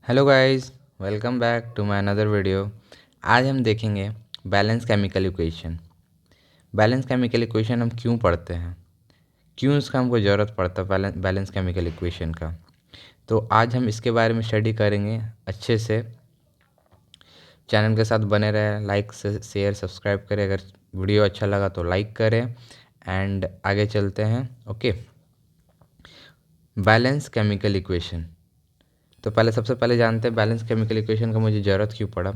Hello guys, welcome back to my another video. आज हम देखेंगे balance chemical equation. Balance chemical equation हम क्यों पढ़ते हैं, क्यों इसका हमको ज़रूरत पड़ता है बैलेंस केमिकल इक्वेशन का। तो आज हम इसके बारे में स्टडी करेंगे अच्छे से। चैनल के साथ बने रहें, लाइक शेयर सब्सक्राइब करें। अगर वीडियो अच्छा लगा तो लाइक करें एंड आगे चलते हैं। Okay, balance chemical equation. तो सबसे पहले जानते हैं बैलेंस केमिकल इक्वेशन का मुझे ज़रूरत क्यों पड़ा।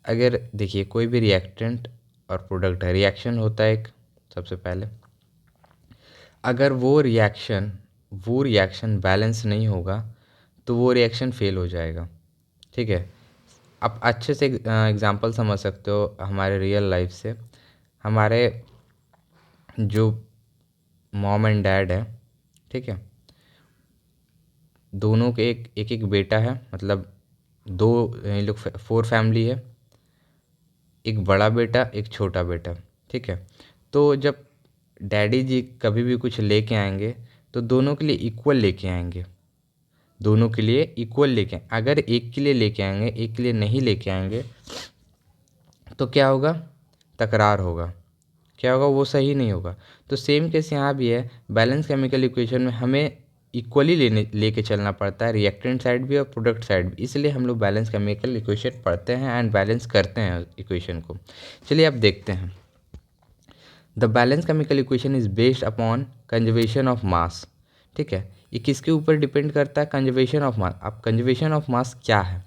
अगर देखिए, कोई भी रिएक्टेंट और प्रोडक्ट है, रिएक्शन होता है एक। सबसे पहले अगर वो रिएक्शन बैलेंस नहीं होगा तो वो रिएक्शन फेल हो जाएगा। ठीक है, आप अच्छे से एग्जांपल समझ सकते हो हमारे रियल लाइफ से। हमारे जो मॉम एंड डैड है, ठीक है, दोनों के एक एक एक बेटा है, मतलब दो ये लोग 4 फैमिली है। एक बड़ा बेटा, एक छोटा बेटा। ठीक है, तो जब डैडी जी कभी भी कुछ लेके आएंगे तो दोनों के लिए इक्वल लेके आएंगे। दोनों के लिए इक्वल लेके, अगर एक के लिए लेके आएंगे, एक के लिए नहीं लेके आएंगे तो क्या होगा? तकरार होगा। क्या होगा? वो सही नहीं होगा। तो सेम केस यहाँ भी है। बैलेंस केमिकल इक्वेशन में हमें इक्वली लेके चलना पड़ता है, रिएक्टेंट साइड भी और प्रोडक्ट साइड भी। इसलिए हम लोग बैलेंस केमिकल इक्वेशन पढ़ते हैं एंड बैलेंस करते हैं इक्वेशन को। चलिए अब देखते हैं। The balance chemical equation is based upon conservation of mass. ठीक है, ये किसके ऊपर डिपेंड करता है? Conservation of mass. अब कंजर्वेशन ऑफ मास क्या है?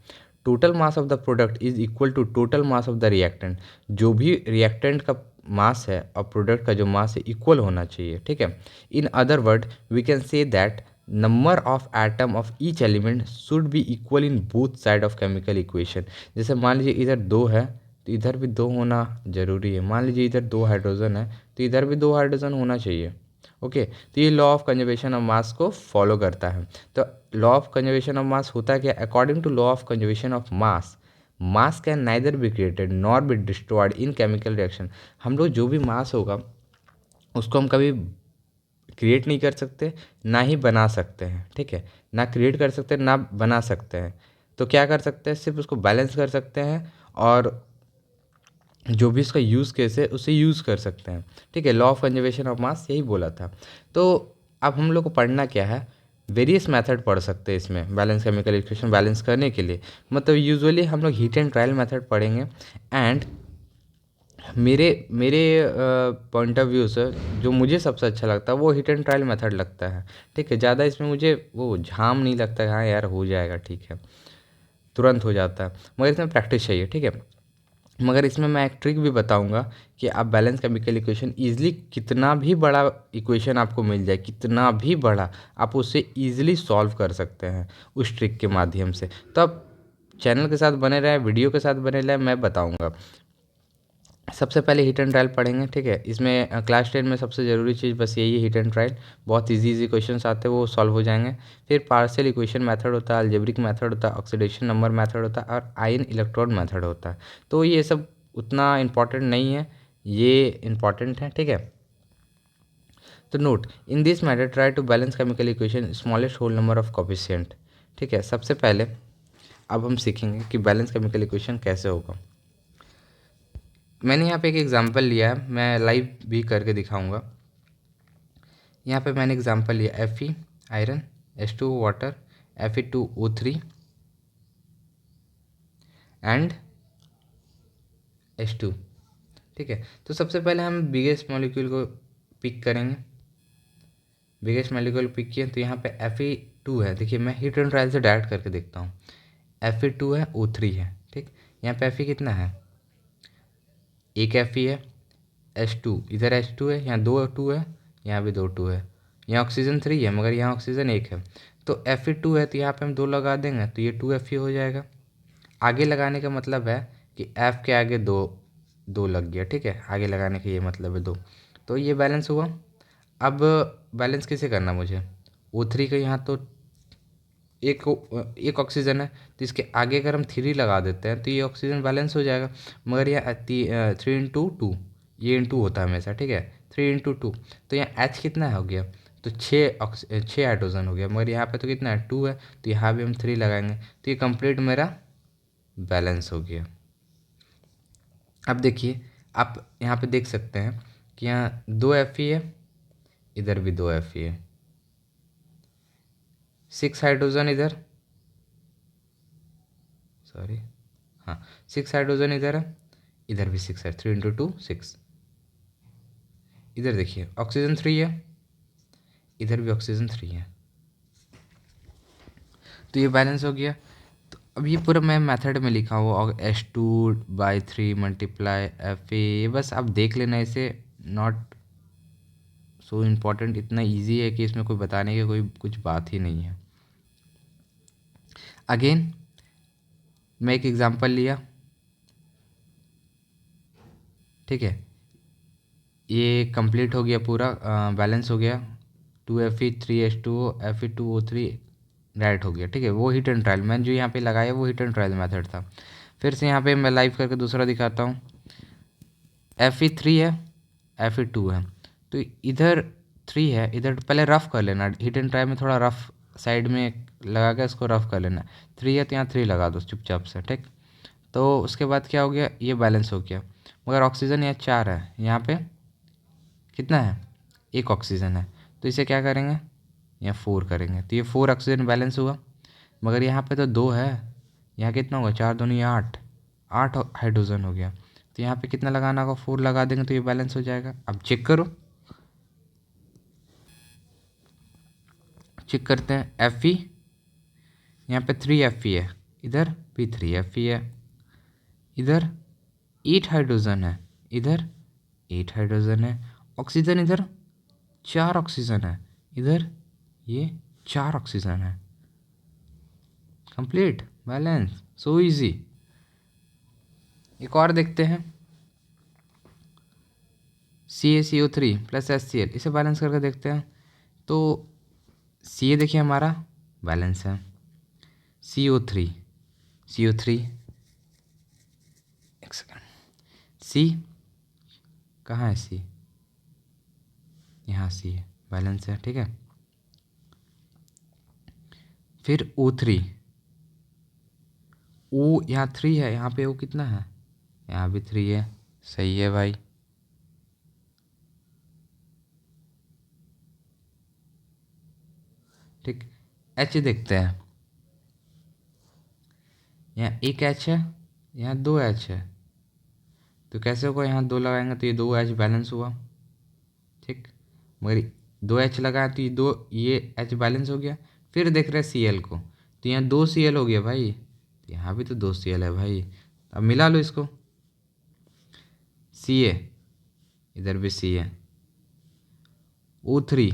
Total mass of the product is equal to total mass of the reactant. जो भी रिएक्टेंट का मास है और प्रोडक्ट का जो मास है इक्वल होना चाहिए। ठीक है, in other word we can say that number of atom of each element should be equal in both side of chemical equation. जैसे मान लीजिए इधर 2 है तो इधर भी 2 होना ज़रूरी है। मान लीजिए इधर 2 हाइड्रोजन है तो इधर भी 2 हाइड्रोजन होना चाहिए। ओके, तो ये law of conservation of mass को फॉलो करता है। तो law of conservation of mass होता क्या? According to law of conservation of mass can neither be created nor be destroyed in chemical reaction. हम लोग जो भी मास होगा उसको हम कभी क्रिएट नहीं कर सकते, ना ही बना सकते हैं। ठीक है, ना क्रिएट कर सकते हैं, ना बना सकते हैं। तो क्या कर सकते हैं? सिर्फ उसको बैलेंस कर सकते हैं और जो भी इसका यूज़ केस है उसे यूज़ कर सकते हैं। ठीक है, लॉ ऑफ कंजर्वेशन ऑफ मास यही बोला था। तो अब हम लोग को पढ़ना क्या है? वेरियस मेथड पढ़ सकते हैं इसमें बैलेंस केमिकल इक्वेशन बैलेंस करने के लिए। मतलब यूजुअली हम लोग हीट एंड ट्रायल मेथड पढ़ेंगे। एंड मेरे मेरे पॉइंट ऑफ व्यू से जो मुझे सबसे अच्छा लगता है वो हिट एंड ट्रायल मेथड लगता है। ठीक है, ज़्यादा इसमें मुझे वो झाम नहीं लगता है। हाँ यार, हो जाएगा, ठीक है, तुरंत हो जाता है, मगर इसमें प्रैक्टिस चाहिए। ठीक है, मगर इसमें मैं एक ट्रिक भी बताऊंगा कि आप बैलेंस केमिकल इक्वेशन ईजिली, कितना भी बड़ा इक्वेशन आपको मिल जाए, कितना भी बड़ा, आप उसे ईजिली सॉल्व कर सकते हैं उस ट्रिक के माध्यम से। तो आप चैनल के साथ बने रहें, वीडियो के साथ बने रहें, मैं बताऊंगा। सबसे पहले हिट एंड ट्रायल पढ़ेंगे। ठीक है, इसमें क्लास 10 में सबसे ज़रूरी चीज़ बस यही है, हिट एंड ट्रायल। बहुत इजी क्वेश्चंस आते हैं, वो सॉल्व हो जाएंगे। फिर पार्शियल इक्वेशन मेथड होता है, अलजेब्रिक मेथड होता है, ऑक्सीडेशन नंबर मेथड होता है और आयन इलेक्ट्रॉन मेथड होता है। तो ये सब उतना इम्पॉर्टेंट नहीं है, ये इम्पॉर्टेंट है। ठीक है, तो note in this matter try to balance chemical equation smallest whole number of coefficient. ठीक है, सबसे पहले अब हम सीखेंगे कि बैलेंस केमिकल इक्वेशन कैसे होगा। मैंने यहाँ पे एक एग्जांपल लिया है, मैं लाइव भी करके दिखाऊंगा। यहाँ पे मैंने एग्जांपल लिया Fe iron, H2 water, Fe2O3 and H2। ठीक है, तो सबसे पहले हम बिगेस्ट मॉलिक्यूल को पिक करेंगे। बिगेस्ट मॉलिक्यूल पिक किए तो यहाँ पे Fe2 है। देखिए, मैं हीट एंड ट्रायल से डायरेक्ट करके देखता हूँ। Fe2 है, O3 है। ठीक, यहाँ पे Fe कितना है? एक Fe है, H2, इधर H2 है, यहाँ 2 2 है, यहाँ भी 2 2 है, यहाँ ऑक्सीजन 3 है मगर यहाँ ऑक्सीजन 1 है। तो Fe2 है तो यहाँ पे हम 2 लगा देंगे तो ये 2Fe हो जाएगा। आगे लगाने का मतलब है कि F के आगे 2 2 लग गया। ठीक है, आगे लगाने का ये मतलब है 2, तो ये बैलेंस हुआ। अब बैलेंस किसे करना मुझे? O3 का यहाँ तो एक ऑक्सीजन है तो इसके आगे अगर हम 3 लगा देते हैं तो ये ऑक्सीजन बैलेंस हो जाएगा। मगर यहाँ 3 इंटू 2, ये इंटू होता है हमेशा। ठीक है, 3 इंटू 2, तो यहाँ H कितना हो गया? तो 6 हाइड्रोजन हो गया, मगर यहाँ पे तो कितना है 2 है, तो यहाँ भी हम 3 लगाएंगे, तो ये कंप्लीट मेरा बैलेंस हो गया। अब देखिए आप यहाँ पे देख सकते हैं कि यहाँ 2 Fe है, इधर भी 2 Fe है, 6 हाइड्रोजन इधर, सॉरी हाँ 6 हाइड्रोजन इधर है, इधर भी 6 है, 3 इंटू 2 6। इधर देखिए ऑक्सीजन 3 है, इधर भी ऑक्सीजन 3 है, तो ये बैलेंस हो गया। तो अब ये पूरा मैं मेथड में लिखा हुआ H2/3 मल्टीप्लाई Fa, ये बस आप देख लेना, इसे नॉट सो इम्पॉर्टेंट, इतना इजी है कि इसमें कोई बताने की कोई कुछ बात ही नहीं है। अगेन मैं एक एग्जांपल लिया, ठीक है, ये कंप्लीट हो गया पूरा, बैलेंस हो गया, 2Fe 3H2O Fe2O3 डायरेक्ट हो गया, ठीक है। वो हीट एंड ट्रायल मैंने जो यहाँ पे लगाया वो हीट एंड ट्रायल मेथड था। फिर से यहाँ पे मैं लाइव करके दूसरा दिखाता हूँ, Fe3 है, Fe2 है, तो इधर 3 है, इधर पहले रफ़ कर लेना, हीट एंड ट्रायल में थोड़ा रफ़ साइड में लगा के इसको रफ़ कर लेना। 3 है तो यहाँ 3 लगा दो चुपचाप से, ठीक। तो उसके बाद क्या हो गया, ये बैलेंस हो गया, मगर ऑक्सीजन यहाँ 4 है, यहाँ पे कितना है, 1 ऑक्सीजन है, तो इसे क्या करेंगे, यहाँ 4 करेंगे, तो ये 4 ऑक्सीजन बैलेंस हुआ। मगर यहाँ पे तो 2 है, यहाँ कितना होगा, 4 दूनी 8, 8 हाइड्रोजन हो गया, तो यहाँ पे कितना लगाना होगा, 4 लगा देंगे तो ये बैलेंस हो जाएगा। अब चेक करो, चेक करते हैं। Fe यहाँ पे 3 Fe है, इधर भी 3 Fe है, इधर 8 हाइड्रोजन है, इधर 8 हाइड्रोजन है, ऑक्सीजन इधर 4 ऑक्सीजन है, इधर ये 4 ऑक्सीजन है, कंप्लीट बैलेंस, सो इजी। एक और देखते हैं, CaCO3 प्लस HCl, इसे बैलेंस करके देखते हैं। तो Ca देखिए हमारा बैलेंस है, CO3 एक सेकेंड, C कहाँ है, C यहाँ C है, बैलेंस है, ठीक है। फिर O3, O यहाँ 3 है, यहाँ पे O कितना है, यहाँ भी 3 है, सही है भाई। ठीक, H देखते हैं, यहाँ 1 H है, यहाँ 2 H है, तो कैसे होगा, यहाँ 2 लगाएंगे तो ये 2 H बैलेंस हुआ, ठीक। मगर 2 H लगाए तो ये H बैलेंस हो गया। फिर देख रहे Cl को, तो यहाँ 2 Cl हो गया भाई, तो यहाँ भी तो 2 Cl है भाई, अब मिला लो इसको, Ca इधर भी C है, O3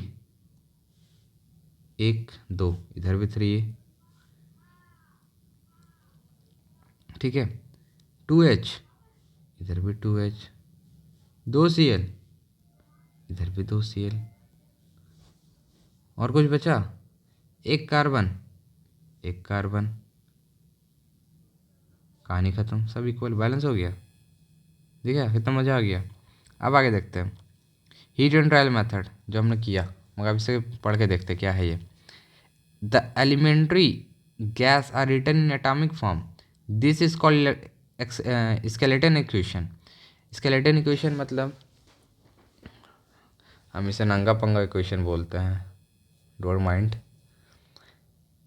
1 2 इधर भी 3 है, ठीक है। 2H इधर भी 2H, 2 Cl इधर भी 2 Cl, और कुछ बचा, एक कार्बन, कहानी ख़त्म, सब इक्वल, बैलेंस हो गया। देखा कितना मज़ा आ गया। अब आगे देखते हैं हीट एंड ट्रायल मेथड जो हमने किया, मगर अब इसे पढ़ के देखते क्या है ये। The elementary gas are written in atomic form, this is called skeleton equation. Skeleton equation मतलब हम इसे नंगा पंगा इक्वेशन बोलते हैं, don't mind.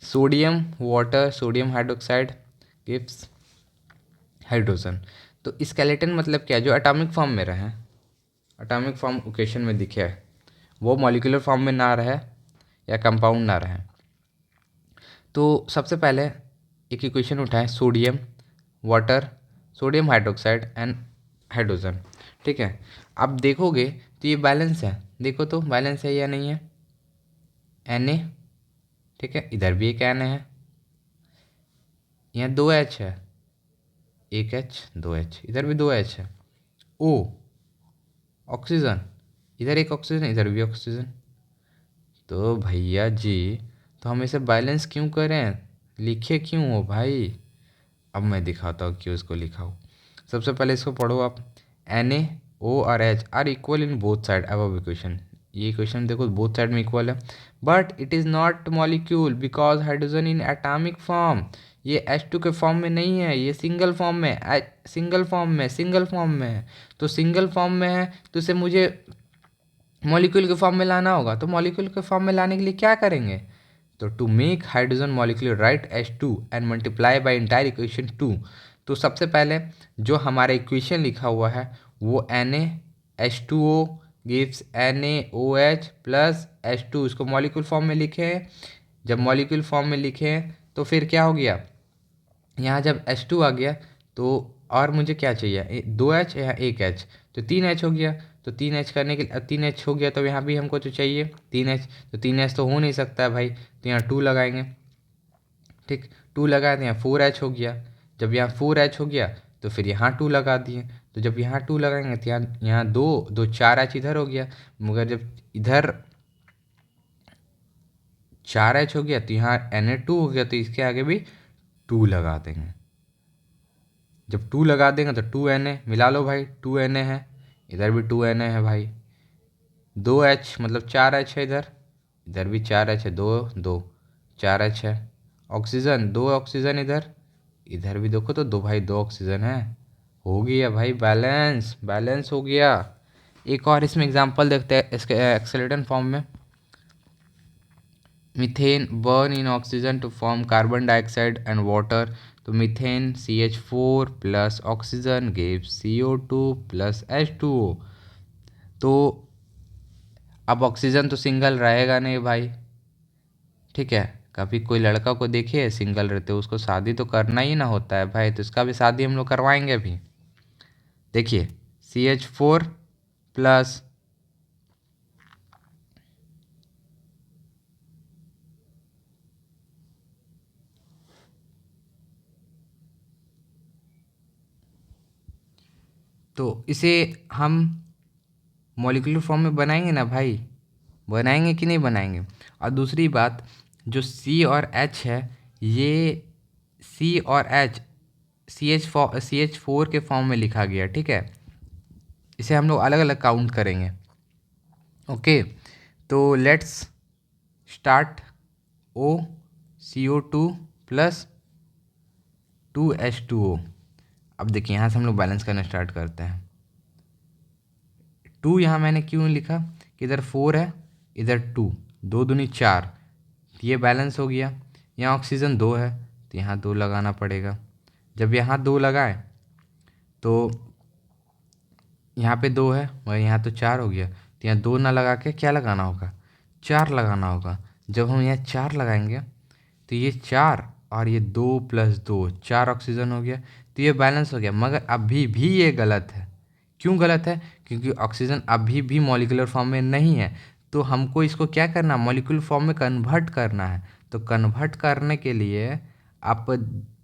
Sodium water, sodium hydroxide gives hydrogen. तो स्केलेटन मतलब क्या, जो एटॉमिक फॉर्म में रहे, एटॉमिक फॉर्म इक्वेशन में दिखे है, वो मॉलिक्यूलर फॉर्म में ना रहे या कंपाउंड ना रहे। तो सबसे पहले एक इक्वेशन उठाएं, sodium water, sodium hydroxide and hydrogen, ठीक है। आप देखोगे तो ये बैलेंस है, देखो तो बैलेंस है या नहीं है, Na, ठीक है, इधर भी एक Na है, यहाँ 2 H है, 1 H 2 H, इधर भी 2 H है, O ऑक्सीजन, इधर एक ऑक्सीजन, इधर भी ऑक्सीजन। तो भैया जी, तो हम इसे बैलेंस क्यों करें, लिखे क्यों हो भाई। अब मैं दिखाता हूँ क्यों इसको लिखा हो। सबसे पहले इसको पढ़ो आप, Na O और H are equal in both side above equation, ये क्वेश्चन देखो बोथ साइड में इक्वल है, but it is not molecule because hydrogen in atomic form, ये H2 के फॉर्म में नहीं है, ये सिंगल फॉर्म में, सिंगल फॉर्म में है। तो सिंगल फॉर्म में है तो इसे मुझे मॉलिक्यूल के फॉर्म में लाना होगा। तो मॉलिक्यूल के फॉर्म में लाने के लिए क्या करेंगे, तो to make hydrogen molecule right H2 and multiply by entire equation 2। तो सबसे पहले जो हमारा इक्वेशन लिखा हुआ है वो NaH2O gives NaOH plus H2, इसको मॉलिक्यूल फॉर्म में लिखे हैं। जब मॉलिक्यूल फॉर्म में लिखे हैं तो फिर क्या हो गया, यहाँ जब H2 आ गया तो और मुझे क्या चाहिए, 2H या 1H, तो 3H हो गया। तो 3H करने के लिए 3H हो गया तो यहाँ भी हमको तो चाहिए 3H, तो 3H तो हो नहीं सकता है भाई, तो यहाँ 2 लगाएंगे। ठीक, 2 लगाए तो यहाँ 4H हो गया। जब यहाँ 4H हो गया तो फिर यहाँ 2 लगा दिए। तो जब यहाँ 2 लगाएंगे तो यहाँ 2 4H इधर हो गया, मगर जब इधर 4H हो गया तो यहाँ Na2 हो गया, तो इसके आगे भी 2 लगा देंगे। जब 2 लगा देंगे तो 2Na मिला लो भाई, 2Na है, इधर भी 2Na है भाई। 2H मतलब 4H है, इधर इधर भी 4H है, 2 2 4H है। ऑक्सीजन 2 ऑक्सीजन इधर इधर भी देखो तो 2 भाई 2 ऑक्सीजन है। हो गया भाई बैलेंस, बैलेंस हो गया। एक और इसमें एग्जांपल देखते हैं इसके एक्सेलेटन फॉर्म में। Methane burn in oxygen to form carbon dioxide and water. तो methane CH4 plus oxygen gives CO2 plus H2O। तो अब ऑक्सीजन तो सिंगल रहेगा नहीं भाई, ठीक है। कभी कोई लड़का को देखिए सिंगल रहते उसको शादी तो करना ही ना होता है भाई, तो इसका भी शादी हम लोग करवाएंगे अभी। देखिए CH4 प्लस तो इसे हम मॉलिक्यूलर फॉर्म में बनाएंगे ना भाई, बनाएंगे कि नहीं बनाएंगे। और दूसरी बात जो C और H है, ये C और H CH4 के फॉर्म में लिखा गया, ठीक है। इसे हम लोग अलग अलग काउंट करेंगे। ओके, तो let's start CO2 plus 2H2O। अब देखिए यहाँ से हम लोग बैलेंस करना स्टार्ट करते हैं। 2 यहाँ मैंने क्यों लिखा कि इधर 4 है, इधर 2, 2 दूनी 4, ये बैलेंस हो गया। यहाँ ऑक्सीजन 2 है तो यहाँ 2 लगाना पड़ेगा। जब यहाँ 2 लगाए तो यहाँ पे 2 है मगर यहाँ तो 4 हो गया, तो यहाँ 2 ना लगा के क्या लगाना होगा, 4 लगाना होगा। जब हम यहाँ 4 लगाएंगे तो ये 4 और ये 2 प्लस 2 4 ऑक्सीजन हो गया, तो ये बैलेंस हो गया। मगर अभी भी ये गलत है। क्यों गलत है, क्योंकि ऑक्सीजन अभी भी मॉलिक्यूलर फॉर्म में नहीं है। तो हमको इसको क्या करना, मॉलिक्यूलर फॉर्म में कन्वर्ट करना है। तो कन्वर्ट करने के लिए आप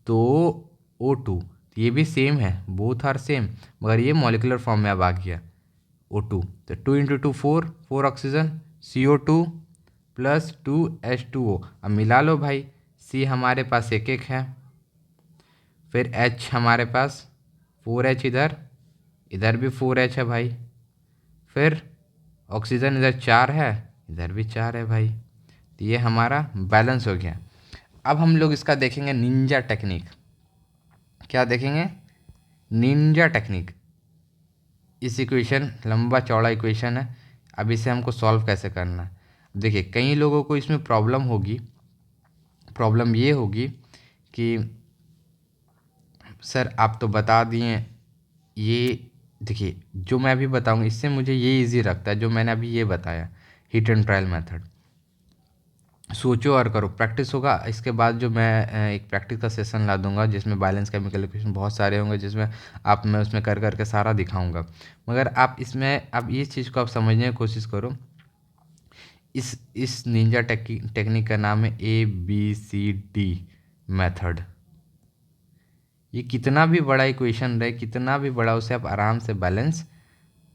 2O2, ये भी सेम है, बोथ आर सेम, मगर ये मॉलिक्यूलर फॉर्म में अब आ गया O2। तो 2 into 2 4, 4 oxygen, CO2 plus 2H2O। अब मिला लो भाई, C हमारे पास एक एक है, फिर H हमारे पास 4H इधर, इधर भी 4H है भाई, फिर ऑक्सीजन इधर 4 है, इधर भी 4 है भाई। तो ये हमारा बैलेंस हो गया। अब हम लोग इसका देखेंगे निंजा टेक्निक। क्या देखेंगे, निंजा टेक्निक। इस इक्वेशन लंबा चौड़ा इक्वेशन है, अब इसे हमको सॉल्व कैसे करना है। देखिए कई लोगों को इसमें प्रॉब्लम होगी, प्रॉब्लम ये होगी कि सर आप तो बता दिए ये, देखिए जो मैं अभी बताऊंगा इससे मुझे ये इजी लगता है जो मैंने अभी ये बताया, हिट एंड ट्रायल मेथड। सोचो और करो, प्रैक्टिस होगा। इसके बाद जो मैं एक प्रैक्टिस का सेशन ला दूंगा जिसमें बैलेंस केमिकल इक्वेशन बहुत सारे होंगे, जिसमें आप मैं उसमें कर करके सारा दिखाऊंगा। मगर आप इसमें अब ये चीज़ को आप समझने की कोशिश करो। इस निंजा टेक्निक का नाम है ABCD मेथड। ये कितना भी बड़ा इक्वेशन रहे, कितना भी बड़ा, उसे आप आराम से बैलेंस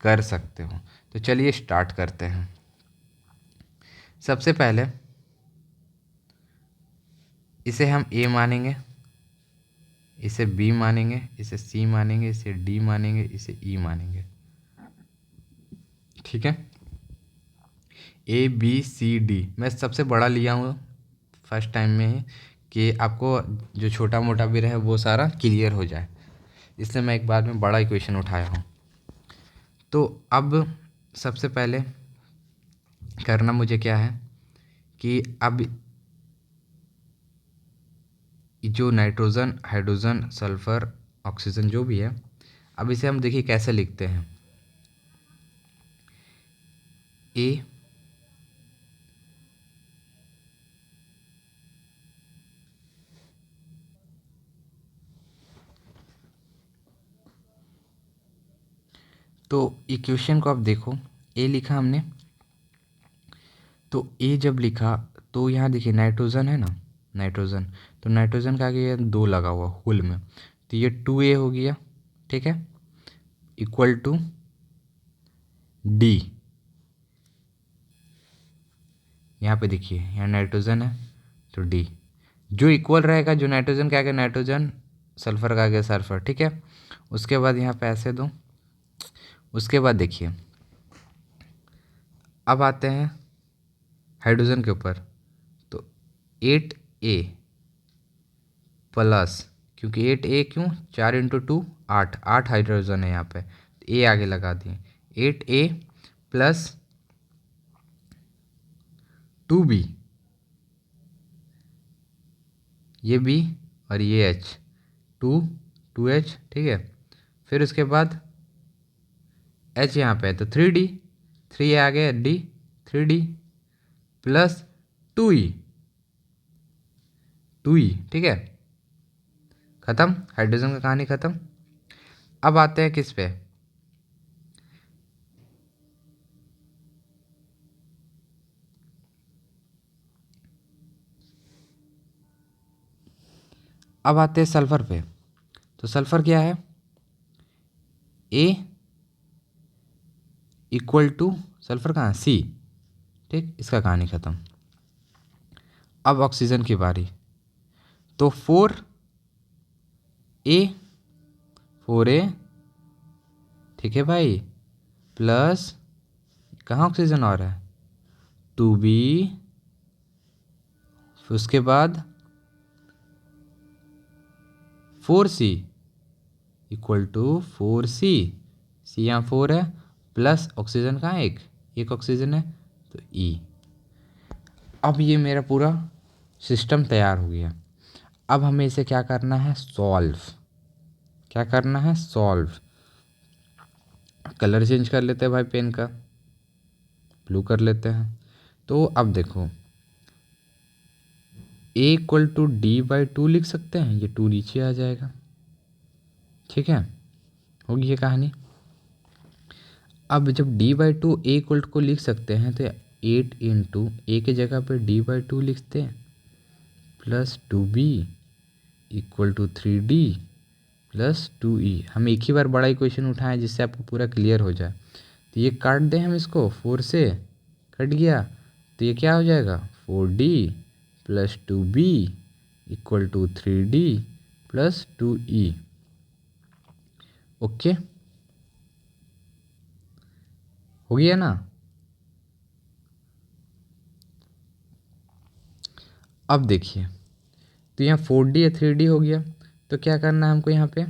कर सकते हो। तो चलिए स्टार्ट करते हैं। सबसे पहले इसे हम A मानेंगे, इसे B मानेंगे, इसे C मानेंगे, इसे D मानेंगे, इसे E मानेंगे, ठीक है। ABCD मैं सबसे बड़ा लिया हूँ फर्स्ट टाइम में ही, कि आपको जो छोटा मोटा भी रहे वो सारा क्लियर हो जाए, इसलिए मैं एक बार में बड़ा इक्वेशन उठाया हूँ। तो अब सबसे पहले करना मुझे क्या है कि अब जो नाइट्रोजन, हाइड्रोजन, सल्फ़र, ऑक्सीजन जो भी है, अब इसे हम देखिए कैसे लिखते हैं। ए तो इक्वेशन को अब देखो, ए लिखा हमने, तो ए जब लिखा तो यहाँ देखिए नाइट्रोजन है ना, नाइट्रोजन, तो नाइट्रोजन का आगे ये 2 लगा हुआ हुल में, तो ये 2A हो गया, ठीक है, इक्वल टू डी। यहाँ पे देखिए यहाँ नाइट्रोजन है तो डी, जो इक्वल रहेगा, जो नाइट्रोजन का आगे नाइट्रोजन, सल्फर का आगे सल्फर, ठीक है। उसके बाद यहाँ पे ऐसे दो, उसके बाद देखिए अब आते हैं हाइड्रोजन के ऊपर, तो 8A प्लस, क्योंकि 8A क्यों, 4 × 2 8, 8 हाइड्रोजन है यहाँ पे, ए आगे लगा दिए, 8A प्लस 2B, ये B और ये H, 2H, ठीक है। फिर उसके बाद H यहाँ पे है तो 3D, 3 आ गया D, 3D plus 2E, 2E, ठीक है, ख़त्म, हाइड्रोजन का कहानी ख़त्म। अब आते हैं किस पे, अब आते हैं सल्फ़र पे, तो सल्फ़र क्या है, A इक्वल टू, सल्फ़र कहाँ, C, ठीक, इसका कहानी ख़त्म। अब ऑक्सीजन की बारी, तो 4A, 4A, ठीक है भाई, प्लस कहाँ ऑक्सीजन और है, 2B, फिर उसके बाद 4C equal to 4C, C यहाँ 4 है, प्लस ऑक्सीजन कहाँ, एक ऑक्सीजन है तो E। अब ये मेरा पूरा सिस्टम तैयार हो गया। अब हमें इसे क्या करना है, सॉल्व, क्या करना है, सॉल्व। कलर चेंज कर लेते हैं भाई पेन का, ब्लू कर लेते हैं। तो अब देखो A इक्वल टू D/2 लिख सकते हैं, ये 2 नीचे आ जाएगा, ठीक है, होगी ये कहानी। अब जब D/2 A इक्वल को लिख सकते हैं तो 8 × A की जगह पे D/2 लिखते हैं, plus 2B equal to 3D plus 2E। हम एक ही बार बड़ा इक्वेशन उठाएं जिससे आपको पूरा क्लियर हो जाए। तो ये काट दें हम इसको, 4 से कट गया, तो ये क्या हो जाएगा, 4D plus 2B equal to 3D plus 2E। Okay, हो गया ना। अब देखिए, तो यहाँ 4D या 3D हो गया, तो क्या करना है हमको, यहाँ पे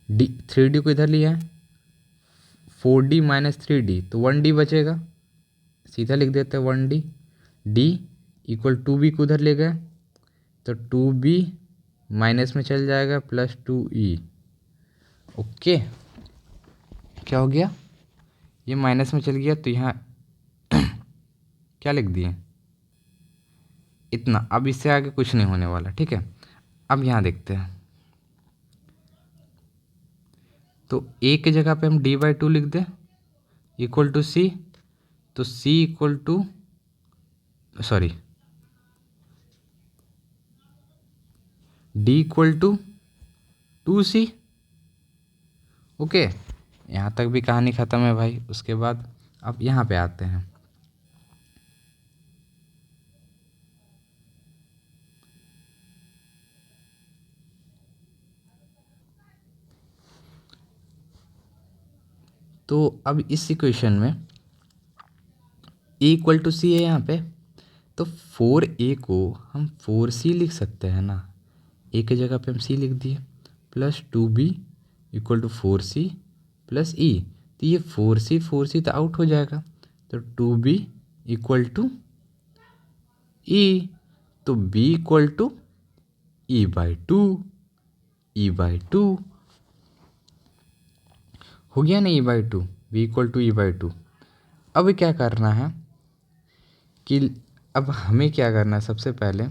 D, 3D को इधर लिया है, 4D माइनस 3D, तो 1D बचेगा, सीधा लिख देते हैं 1D, D इक्वल 2B को उधर ले गए तो 2B माइनस में चल जाएगा प्लस 2E। ओके, क्या हो गया, ये माइनस में चल गया तो यहाँ क्या लिख दिए, इतना। अब इससे आगे कुछ नहीं होने वाला, ठीक है। अब यहाँ देखते हैं, तो A की जगह पे हम D/2 लिख दें इक्वल टू C, तो C equal to, sorry, D equal to 2C। Okay, यहाँ तक भी कहानी ख़त्म है भाई। उसके बाद अब यहाँ पे आते हैं, तो अब इस इक्वेशन में ए इक्वल टू सी है यहाँ पे, तो 4a को हम 4c लिख सकते हैं ना। ए की जगह पे हम c लिख दिए, plus 2b equal to 4c plus e। तो ये 4c तो आउट हो जाएगा, तो 2b इक्वल टू e। तो b equal to e/2, e/2 हो गया ना, e/2, b equal to e/2। अब क्या करना है कि अब हमें क्या करना है, सबसे पहले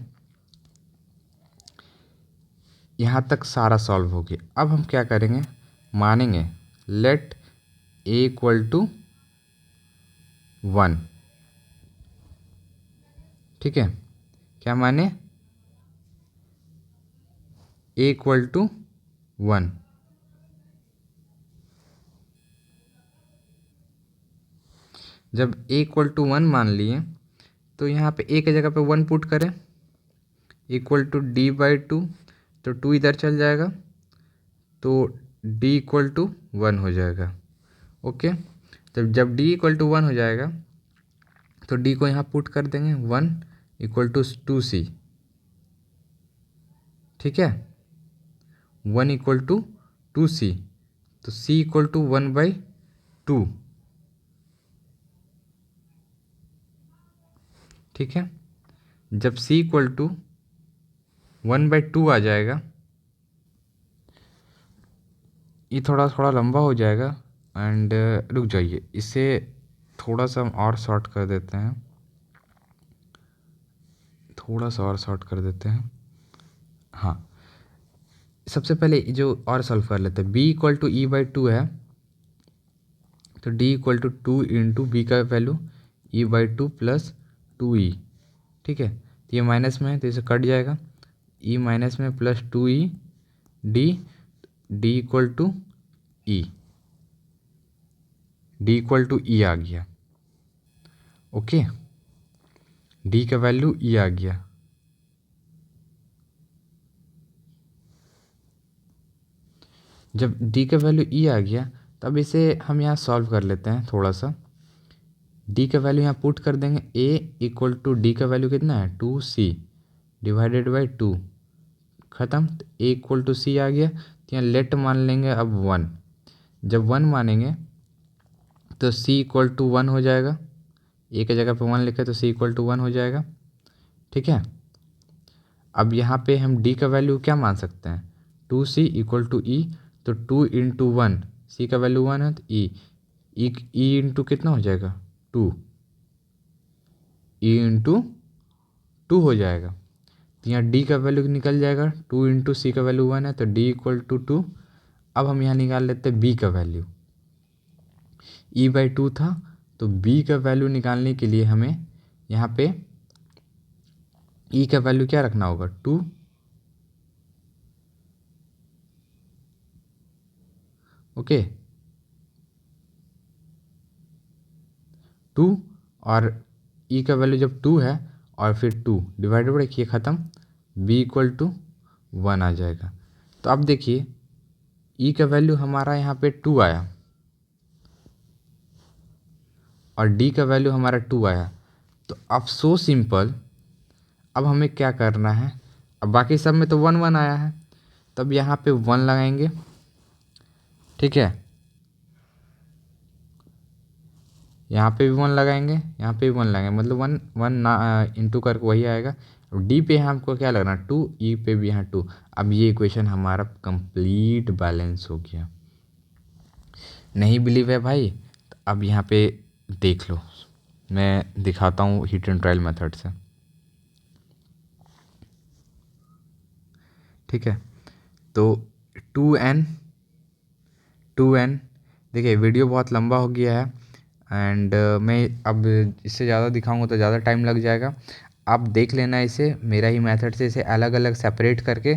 यहाँ तक सारा सॉल्व हो गया। अब हम क्या करेंगे, मानेंगे लेट a इक्वल टू 1। ठीक है, क्या माने, a इक्वल टू 1। जब a इक्वल टू 1 मान लिए, तो यहाँ पे a की जगह पे 1 पुट करें, इक्वल टू d/2, तो 2 इधर चल जाएगा, तो d इक्वल टू 1 हो जाएगा। ओके, जब d इक्वल टू 1 हो जाएगा, तो d को यहाँ पुट कर देंगे, 1 इक्वल टू 2c। ठीक है, 1 इक्वल टू 2c, तो c इक्वल टू 1/2। ठीक है, जब c इक्वल टू 1/2 आ जाएगा, ये थोड़ा थोड़ा लंबा हो जाएगा एंड रुक जाइए, इसे थोड़ा सा हम और शॉर्ट कर देते हैं, थोड़ा सा और शॉर्ट कर देते हैं। हाँ, सबसे पहले जो और सॉल्व कर लेते हैं, b इक्वल टू e/2 है, तो d equal to 2 into b का वैल्यू e/2 प्लस 2e। ठीक है, तो ये माइनस में है तो इसे कट जाएगा, e माइनस में plus 2e d equal to e, d equal to e आ गया। ओके, d का वैल्यू e आ गया। जब d का वैल्यू e आ गया, तब इसे हम यहाँ सॉल्व कर लेते हैं थोड़ा सा। d का वैल्यू यहाँ पुट कर देंगे, a इक्वल टू d का वैल्यू कितना है, 2c डिवाइडेड बाई 2, ख़त्म। तो a इक्वल टू c आ गया, तो यहाँ लेट मान लेंगे अब 1। जब 1 मानेंगे तो c इक्वल टू 1 हो जाएगा, a की जगह पे 1 लिखे तो c इक्वल टू 1 हो जाएगा। ठीक है, अब यहाँ पे हम d का वैल्यू क्या मान सकते हैं, 2c इक्वल टू e, तो 2 इंटू 1, c का वैल्यू 1 है तो e इंटू कितना हो जाएगा, 2, e इंटू 2 हो जाएगा। तो यहाँ d का वैल्यू निकल जाएगा, 2 इंटू सी का वैल्यू 1 है तो d इक्वल टू 2। अब हम यहाँ निकाल लेते हैं b का वैल्यू, e/2 था, तो b का वैल्यू निकालने के लिए हमें यहाँ पे e का वैल्यू क्या रखना होगा, 2। ओके, 2 और e का वैल्यू जब 2 है और फिर 2 डिवाइडेड बाई रखिए, ख़त्म, b इक्वल टू 1 आ जाएगा। तो अब देखिए e का वैल्यू हमारा यहाँ पे 2 आया और d का वैल्यू हमारा 2 आया, तो अब सो सिंपल। अब हमें क्या करना है, अब बाकी सब में तो 1 1 आया है, तब यहाँ पे 1 लगाएंगे। ठीक है, यहाँ पे भी 1 लगाएंगे, यहाँ पे भी 1 लगाएंगे, मतलब 1 1 ना इंटू करके वही आएगा। डी पे हमको क्या लगना, 2, ई पे भी यहाँ 2। अब ये इक्वेशन हमारा कंप्लीट बैलेंस हो गया। नहीं बिलीव है भाई, तो अब यहाँ पे देख लो, मैं दिखाता हूँ हीट एंड ट्रायल मेथड से। ठीक है, तो 2n देखिए वीडियो बहुत लंबा हो गया है एंड मैं अब इससे ज़्यादा दिखाऊंगा तो ज़्यादा टाइम लग जाएगा। आप देख लेना इसे मेरा ही मेथड से, इसे अलग अलग सेपरेट करके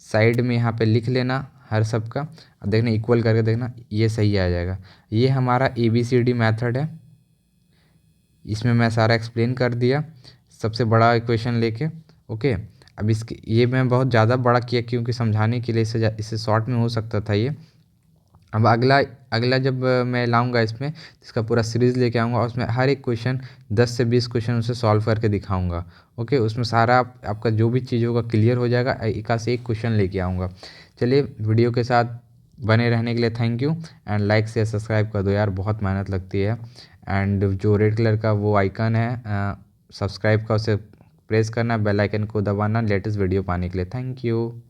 साइड में यहाँ पे लिख लेना हर सब का, अब देखना इक्वल करके देखना, ये सही आ जाएगा। ये हमारा ABCD मेथड है, इसमें मैं सारा एक्सप्लेन कर दिया सबसे बड़ा इक्वेशन लेके। ओके, अब इसके ये मैं बहुत ज़्यादा बड़ा किया क्योंकि समझाने के लिए, इससे शॉर्ट में हो सकता था ये। अब अगला अगला जब मैं लाऊंगा इसमें, इसका पूरा सीरीज़ लेके आऊँगा, उसमें हर एक क्वेश्चन 10 से 20 क्वेश्चन उसे सॉल्व करके दिखाऊंगा। ओके, उसमें सारा आपका जो भी चीज़ होगा क्लियर हो जाएगा, एक से एक क्वेश्चन लेके आऊँगा। चलिए, वीडियो के साथ बने रहने के लिए thank you, and like share subscribe कर दो यार, बहुत मेहनत लगती है। एंड जो रेड कलर का वो आइकन है सब्सक्राइब का, उसे प्रेस करना, बेल आइकन को दबाना लेटेस्ट वीडियो पाने के लिए। Thank you.